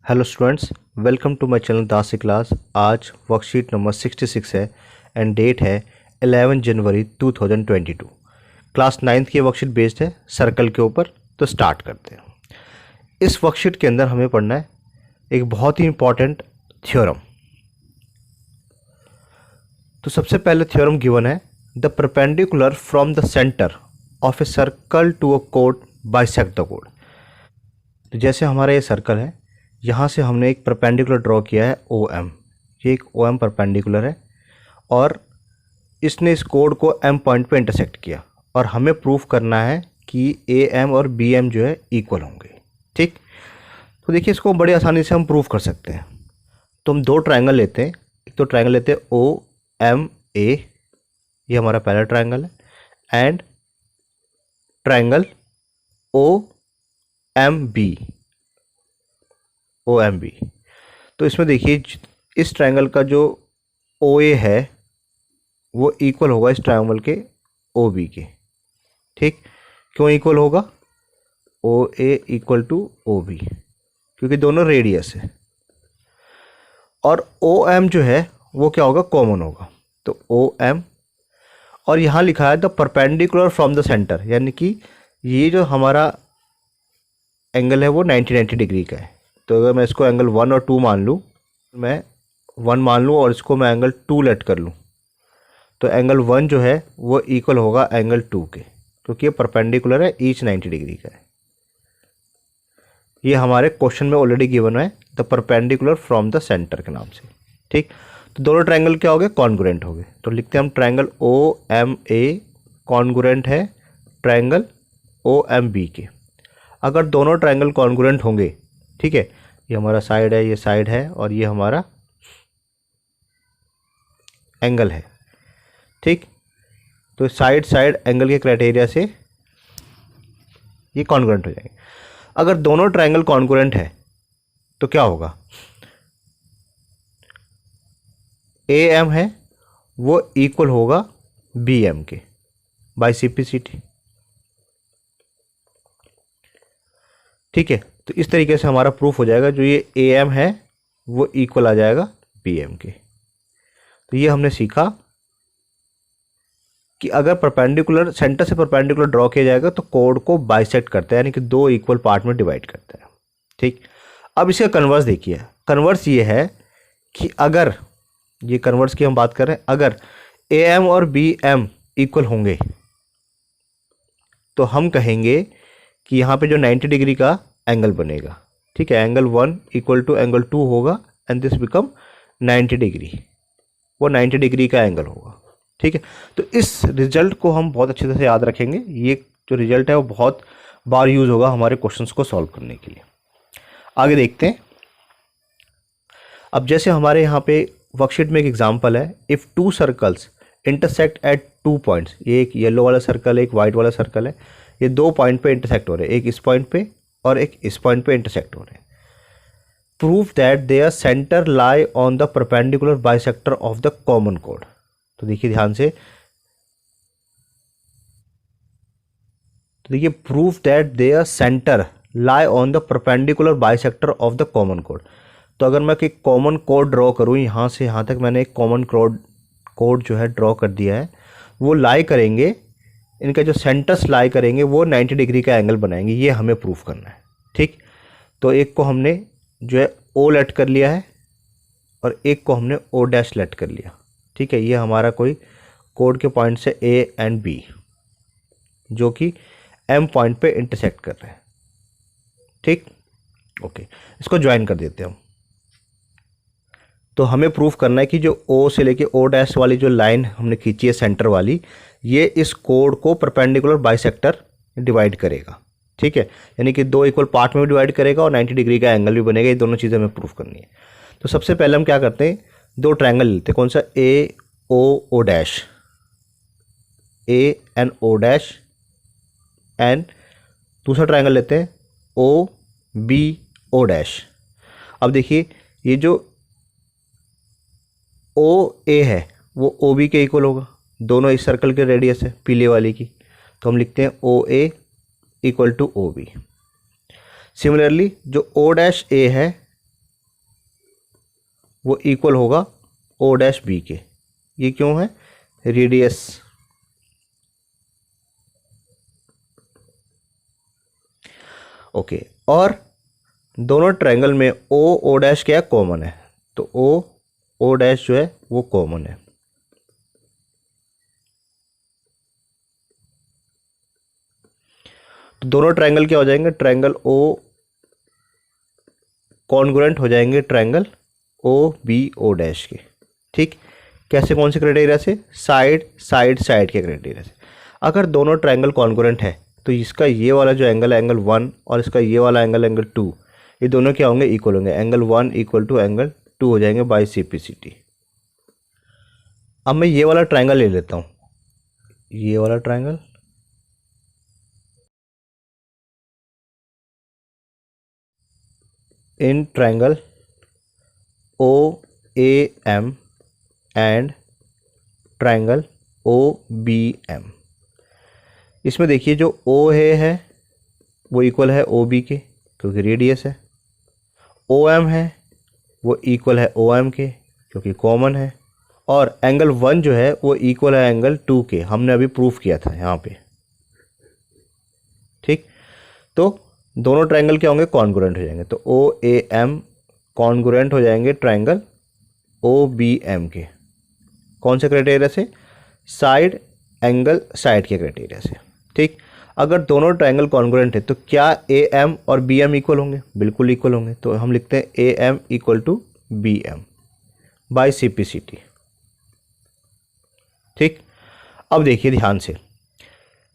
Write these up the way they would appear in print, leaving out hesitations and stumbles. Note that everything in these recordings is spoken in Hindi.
Hello students, welcome to my channel दासी क्लास। आज वर्कशीट नंबर 66 है एंड डेट है 11 जनवरी 2022। क्लास 9th की वर्कशीट बेस्ड है सर्कल के ऊपर। तो स्टार्ट करते हैं। इस वर्कशीट के अंदर हमें पढ़ना है एक बहुत ही इंपॉर्टेंट थ्योरम। तो सबसे पहले थ्योरम गिवन है, the perpendicular from the centre of a circle to a code bisect the code. तो जैसे हमारा ये सर्कल है, यहाँ से हमने एक परपेंडिकुलर ड्रॉ किया है ओ एम। ये एक ओ एम परपेंडिकुलर है और इसने इस कोड को एम पॉइंट पे इंटरसेक्ट किया और हमें प्रूफ करना है कि ए एम और बी एम जो है इक्वल होंगे। ठीक, तो देखिए इसको बड़ी आसानी से हम प्रूफ कर सकते हैं। तो हम दो ट्रायंगल लेते हैं। एक तो ट्रायंगल लेते हैं ओ एम ए, ये हमारा पहला ट्रायंगल है, and triangle O M B, O M B. तो इसमें देखिए इस ट्रायंगल का जो ओ ए है वो इक्वल होगा इस ट्रायंगल के ओ बी के। ठीक, क्यों इक्वल होगा? ओ A equal to O B, क्योंकि दोनों रेडियस है। और ओ एम जो है वो क्या होगा? कॉमन होगा। तो ओ एम, और यहाँ लिखा है the perpendicular from the centre, यानी कि ये जो हमारा एंगल है वो 90 डिग्री का है। तो अगर मैं इसको एंगल 1 और 2 मान लूँ, मैं 1 मान लूँ और इसको मैं एंगल 2 लेट कर लूँ, तो एंगल 1 जो है वो इक्वल होगा एंगल 2 के, क्योंकि ये परपेंडिकुलर है, ईच 90 डिग्री का है। ये हमारे क्वेश्चन में ऑलरेडी गिवन है, the perpendicular from the centre के नाम से। ठीक, तो दोनों ट्रायंगल क्या हो गए? कॉन्ग्रुएंट हो गए। तो लिखते हैं हम triangle O M A congruent है ट्रायंगल ओ एम बी के। अगर दोनों ट्रायंगल कॉन्ग्रुएंट होंगे, ठीक है, ये हमारा साइड है, ये साइड है, और ये हमारा एंगल है। ठीक, तो साइड साइड एंगल के क्राइटेरिया से ये कॉन्ग्रुएंट हो जाएंगे। अगर दोनों ट्रायंगल कॉन्ग्रुएंट है तो क्या होगा? ए एम है वो इक्वल होगा बी एम के बाई सिंप्लिसिटी। ठीक है, तो इस तरीके से हमारा प्रूफ हो जाएगा, जो ये ए एम है वो इक्वल आ जाएगा बी एम के। तो ये हमने सीखा कि अगर परपेंडिकुलर सेंटर से परपेंडिकुलर ड्रॉ किया जाएगा तो कोड को बाइसेक्ट करता है, यानी कि दो इक्वल पार्ट में डिवाइड करता है। ठीक, अब इसका कन्वर्स देखिए। कन्वर्स ये है कि अगर ये कन्वर्स की हम बात कर रहे हैं, अगर ए एम और बी एम इक्वल होंगे तो हम कहेंगे कि यहाँ पे जो 90 डिग्री का एंगल बनेगा, ठीक है, एंगल 1 इक्वल टू एंगल 2 होगा एंड दिस बिकम 90 डिग्री, वो 90 डिग्री का एंगल होगा। ठीक है, तो इस रिजल्ट को हम बहुत अच्छे से याद रखेंगे। ये जो रिजल्ट है वो बहुत बार यूज होगा हमारे क्वेश्चंस को सॉल्व करने के लिए। आगे देखते हैं। अब जैसे हमारे यहाँ पे वर्कशीट में एक एग्जांपल है, if two circles intersect at 2 points. ये एक येलो वाला सर्कल है, एक वाइट वाला सर्कल है, ये 2 पॉइंट पे इंटरसेक्ट हो रहे हैं, एक इस पॉइंट पे और एक इस पॉइंट पे इंटरसेक्ट हो रहे हैं। Proof that their centre lie on the perpendicular bisector of the common कोड। तो देखिए ध्यान से, तो देखिए proof that their centre lie on the perpendicular bisector of the common कोड। तो अगर मैं एक कॉमन कोड ड्रॉ करूँ, यहाँ से यहाँ तक मैंने एक कॉमन कोड जो है ड्रॉ कर दिया है, वो लाई करेंगे, इनका जो सेंटर्स लाई करेंगे वो 90 डिग्री का एंगल बनाएंगे। ये हमें प्रूफ करना है। ठीक, तो एक को हमने जो है ओ लेट कर लिया है और एक को हमने ओ डैश लेट कर लिया। ठीक है, ये हमारा कोई कोड के पॉइंट से ए एंड बी जो कि एम पॉइंट पे इंटरसेक्ट कर रहे हैं। ठीक, ओके, इसको ज्वाइन कर देते हैं हम। तो हमें प्रूफ करना है कि जो ओ से लेके ओ डैश वाली जो लाइन हमने खींची है सेंटर वाली, ये इस कोड को परपेंडिकुलर बाइसेक्टर डिवाइड करेगा। ठीक है, यानी कि दो इक्वल पार्ट में भी डिवाइड करेगा और 90 डिग्री का एंगल भी बनेगा। ये दोनों चीज़ें हमें प्रूफ करनी है। तो सबसे पहले हम क्या करते हैं, दो ट्रायंगल लेते हैं। कौन सा? A O O dash, A and O dash, and दूसरा ट्रायंगल लेते हैं ओ बी ओ डैश। अब देखिए ये जो ओ ए है वो ओ बी के इक्वल होगा, दोनों इस सर्कल के रेडियस है पीले वाली की। तो हम लिखते हैं O A equal to O B. Similarly जो ओ डैश ए है वो इक्वल होगा ओ डैश बी के। ये क्यों है? रेडियस। ओके, और दोनों ट्रायंगल में ओ डैश क्या है? कॉमन है। तो ओ डैश जो है वो कॉमन है। तो दोनों ट्रायंगल क्या हो जाएंगे? ट्रायंगल ओ कॉन्ग्रुएंट हो जाएंगे triangle O B O dash के। ठीक, कैसे? कौन से क्राइटेरिया से? साइड के क्राइटेरिया से। अगर दोनों ट्रायंगल कॉन्ग्रुएंट है तो इसका ये वाला जो एंगल है एंगल 1 और इसका ये वाला एंगल एंगल 2, ये दोनों क्या होंगे? इक्वल होंगे। एंगल 1 इक्वल टू एंगल 2 हो जाएंगे बाय CPCT। अब मैं ये वाला ट्रायंगल ले लेता हूँ, ये वाला triangle, in triangle OAM and triangle OBM। इसमें देखिए जो O है वो इक्वल है OB के क्योंकि रेडियस है। OM है वो इक्वल है OM के क्योंकि कॉमन है। और एंगल 1 जो है वो इक्वल है एंगल 2 के, हमने अभी प्रूफ किया था यहाँ पे। ठीक, तो दोनों ट्रायंगल क्या होंगे? कॉन्ग्रुएंट हो जाएंगे। तो OAM कॉन्ग्रुएंट हो जाएंगे ट्रायंगल OBM के। कौन से क्राइटेरिया से? साइड के क्राइटेरिया से। ठीक, अगर दोनों ट्रायंगल कॉन्ग्रुएंट है तो क्या AM और BM इक्वल होंगे? बिल्कुल इक्वल होंगे। तो हम लिखते हैं AM equal to BM by CPCT। ठीक, अब देखिए ध्यान से,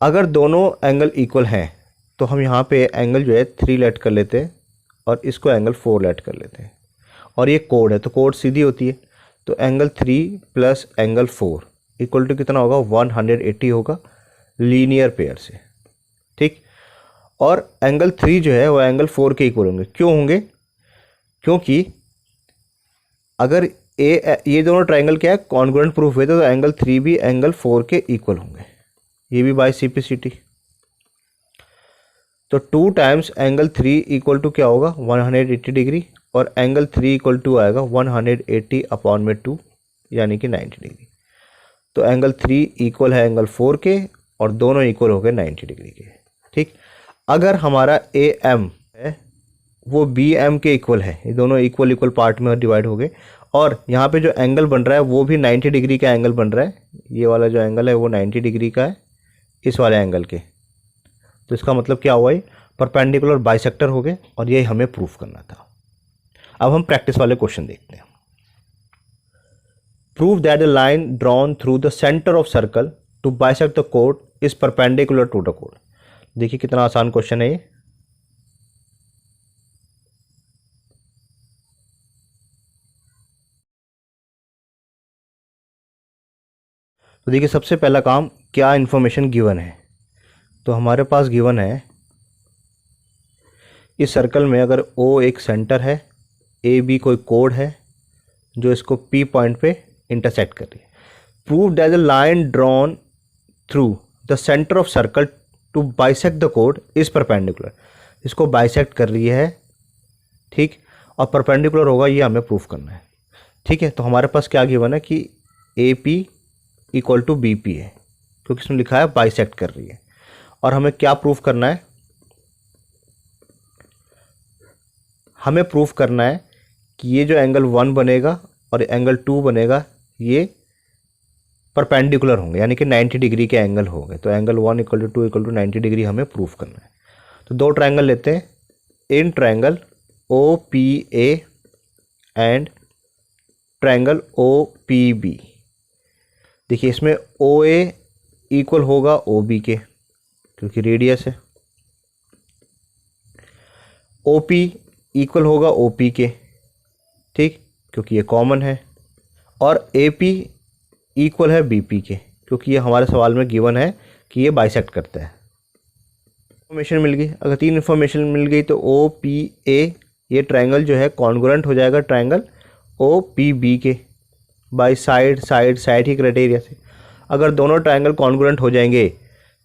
अगर दोनों एंगल इक्वल हैं तो हम यहाँ पे एंगल जो है 3 लेट कर लेते हैं और इसको एंगल 4 लेट कर लेते हैं। और ये कोड है तो कोड सीधी होती है। तो angle 3 plus angle 4 equal to कितना होगा? 180 होगा लीनियर पेयर से। ठीक, और एंगल 3 जो है वो एंगल 4 के इक्वल होंगे। क्यों होंगे? क्योंकि अगर ये दोनों ट्रायंगल क्या है? कॉन्ग्रुएंट प्रूफ हुए तो एंगल 3 भी एंगल 4 के इक्वल होंगे, ये भी बाय CPCT। तो 2 टाइम्स एंगल 3 इक्वल टू क्या होगा? 180 डिग्री, और एंगल 3 इक्वल टू आएगा 180 अपॉन में 2 यानी कि 90 डिग्री। तो एंगल 3 इक्वल है एंगल 4 के और दोनों इक्वल हो गए 90 डिग्री के। ठीक, अगर हमारा AM है वो BM के इक्वल है, ये दोनों इक्वल पार्ट में डिवाइड हो गए, और यहाँ पे जो एंगल बन रहा है वो भी 90 डिग्री का एंगल बन रहा है। ये वाला जो एंगल है वो 90 डिग्री का है इस वाले एंगल के। तो इसका मतलब क्या हुआ? ये परपेंडिकुलर बाइसेक्टर हो गए और ये हमें प्रूफ करना था। अब हम प्रैक्टिस वाले क्वेश्चन देखते हैं। Prove that the line drawn through the centre of circle to bisect the कोड is perpendicular to the code. देखिए कितना आसान क्वेश्चन है ये। तो देखिए सबसे पहला काम, क्या इन्फॉर्मेशन गिवन है? तो हमारे पास गिवन है इस सर्कल में अगर O एक सेंटर है, AB कोई कोड है जो इसको P पॉइंट पे इंटरसेक्ट कर रही है। Prove that the line drawn through the centre of circle to bisect the कोड इज परपेंडिकुलर। इसको बाइसेक्ट कर रही है, ठीक, और परपेंडिकुलर होगा, ये हमें प्रूफ करना है। ठीक है, तो हमारे पास क्या गिवन है कि AP इक्वल टू BP है क्योंकि इसमें लिखा है बाइसेक्ट कर रही है। और हमें क्या प्रूफ करना है? हमें प्रूफ करना है कि ये जो एंगल 1 बनेगा और एंगल 2 बनेगा ये परपेंडिकुलर होंगे यानी कि 90 डिग्री के एंगल होंगे। तो angle 1 equal to 2 equal to 90 degree हमें प्रूफ करना है। तो दो ट्रायंगल लेते हैं, इन triangle OPA and triangle OPB। देखिए इसमें OA इक्वल होगा OB के क्योंकि रेडियस है, OP इक्वल होगा OP के, ठीक, क्योंकि ये कॉमन है, और AP इक्वल है BP के क्योंकि ये हमारे सवाल में गिवन है कि ये बाइसेक्ट करता है। इन्फॉर्मेशन मिल गई। अगर 3 इन्फॉर्मेशन मिल गई तो OPA ये ट्रायंगल जो है कॉन्ग्रुएंट हो जाएगा ट्रायंगल OPB के बाय साइड की क्राइटेरिया से। अगर दोनों ट्रायंगल कॉन्ग्रुएंट हो जाएंगे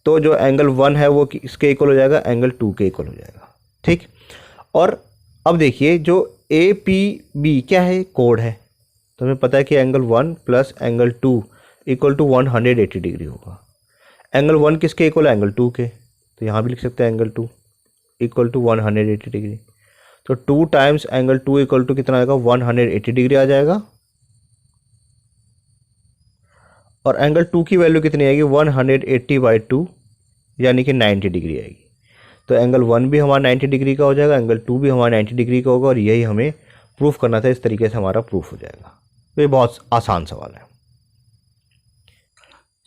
तो जो एंगल 1 है वो इसके इक्वल हो जाएगा, एंगल 2 के इक्वल हो जाएगा। ठीक, और अब देखिए जो APB क्या है? कोड है। तो हमें पता है कि angle 1 plus angle 2 equal to 180 degree होगा। एंगल 1 किसके इक्वल है? एंगल 2 के। तो यहाँ भी लिख सकते हैं एंगल 2 इक्वल टू 180 डिग्री। तो 2 टाइम्स एंगल 2 इक्वल टू कितना आएगा? 180 डिग्री आ जाएगा। और एंगल 2 की वैल्यू कितनी आएगी? 180/2 यानी कि 90 डिग्री आएगी। तो एंगल 1 भी हमारा 90 डिग्री का हो जाएगा, एंगल 2 भी हमारा 90 डिग्री का होगा, और यही हमें प्रूफ करना था। इस तरीके से हमारा प्रूफ हो जाएगा। तो ये बहुत आसान सवाल है।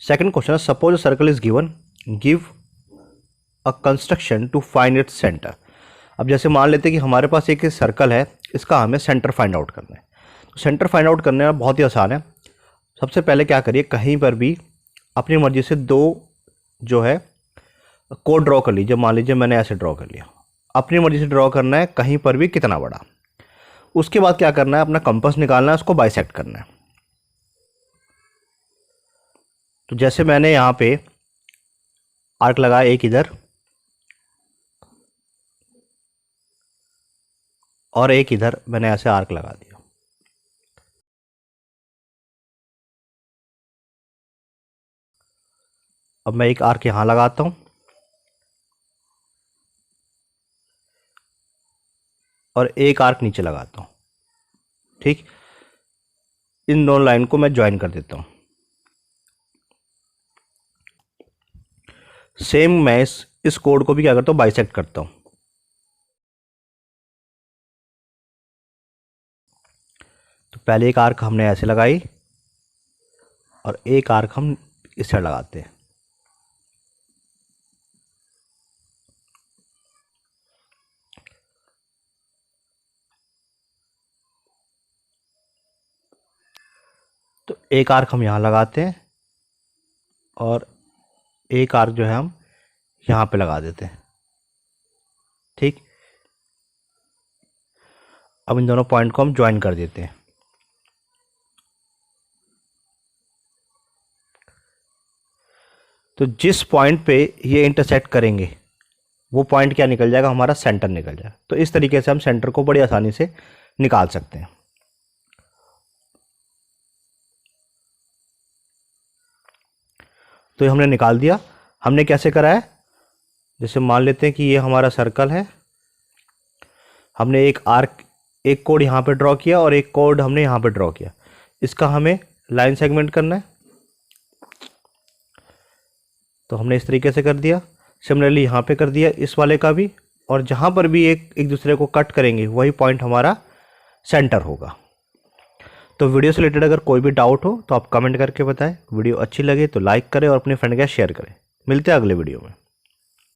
सेकंड क्वेश्चन है, suppose a circle is given, give a construction to find its centre. अब जैसे मान लेते हैं कि हमारे पास एक सर्कल है, इसका हमें सेंटर फाइंड आउट करना है। तो सेंटर फाइंड आउट करने में बहुत ही आसान है। सबसे पहले क्या करिए, कहीं पर भी अपनी मर्जी से दो जो है कोड ड्रॉ कर लीजिए। मान लीजिए मैंने ऐसे ड्रॉ कर लिया, अपनी मर्जी से ड्रॉ करना है कहीं पर भी कितना बड़ा। उसके बाद क्या करना है, अपना कंपास निकालना है, उसको बाइसेक्ट करना है। तो जैसे मैंने यहाँ पे आर्क लगाया एक इधर और एक इधर, मैंने ऐसे आर्क लगा दिया। अब मैं एक आर्क यहाँ लगाता हूँ और एक आर्क नीचे लगाता हूँ। ठीक, इन दोनों लाइन को मैं ज्वाइन कर देता हूँ। सेम मैं इस कोड को भी क्या करता हूँ, बाइसेक्ट करता हूँ। तो पहले एक आर्क हमने ऐसे लगाई और एक आर्क हम इस साइड लगाते हैं। तो एक आर्क हम यहाँ लगाते हैं और एक आर्क जो है हम यहाँ पे लगा देते हैं। ठीक, अब इन दोनों पॉइंट को हम ज्वाइन कर देते हैं। तो जिस पॉइंट पे ये इंटरसेक्ट करेंगे वो पॉइंट क्या निकल जाएगा? हमारा सेंटर निकल जाएगा। तो इस तरीके से हम सेंटर को बड़ी आसानी से निकाल सकते हैं। तो ये हमने निकाल दिया। हमने कैसे करा है, जैसे मान लेते हैं कि ये हमारा सर्कल है, हमने एक आर्क, एक कोड यहाँ पे ड्रॉ किया और एक कोड हमने यहाँ पे ड्रॉ किया। इसका हमें लाइन सेगमेंट करना है, तो हमने इस तरीके से कर दिया। सिमिलरली यहाँ पे कर दिया इस वाले का भी, और जहाँ पर भी एक दूसरे को कट करेंगे वही पॉइंट हमारा सेंटर होगा। तो वीडियो से रिलेटेड अगर कोई भी डाउट हो तो आप कमेंट करके बताएं। वीडियो अच्छी लगे तो लाइक करें और अपने फ्रेंड के साथ शेयर करें। मिलते हैं अगले वीडियो में।